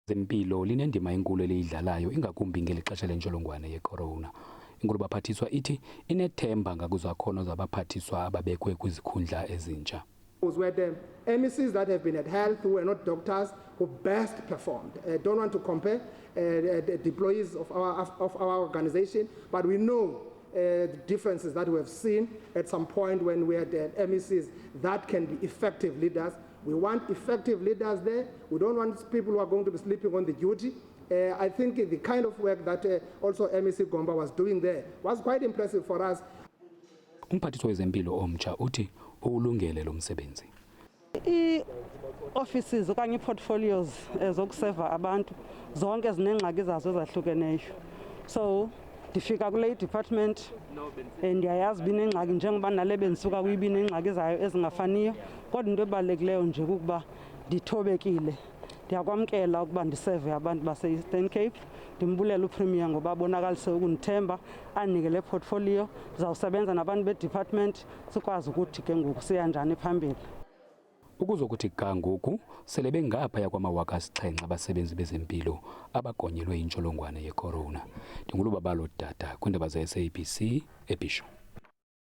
Zempilo linendima enkulu eliyidlalayo ingakumbi ngelixesha lentsholongwane ye-corona. Inkulu baphathiswa ithi inethemba ngakuzakhono zabaphathiswa ababekwe kwizikhundla ezintsha. Were the MECs that have been at health who were not doctors who best performed. I don't want to compare the employees of our organization, but we know the differences that we have seen at some point when we had MECs that can be effective leaders. We want effective leaders there. We don't want people who are going to be sleeping on the duty. I think the kind of work that also MEC Gomba was doing there was quite impressive for us. Umphathiswa wezempilo omtsha uthi ulungele lo msebenzi. Offices okanye portfolios zokuseva abantu zonke zinengxaki zazo ezahlukeneyo. So ndifika kule department ndiyayazi binengxaki njengoba nale bendisuka kuyibinengxaki zayo ezingafaniyo, kodwa into ebalulekileyo nje ukuba ndithobekile. Ndiyakwamkela ukuba ndiseve abantu base-Eastern Cape. Ndimbulela uPremier ngoba abonakalise ukundithemba, anike le portfolio. Zawusebenza nabantu be-department sikwazi ukuthi ke ngoku siya njani phambili. Ukuzokuthi kangoku sele bengaphaya kwama-7,000 abasebenzi bezempilo abagonyelwe intsholongwane ye-corona. Ndingulubabalo Dada kwiindaba ze-SABC eBisho.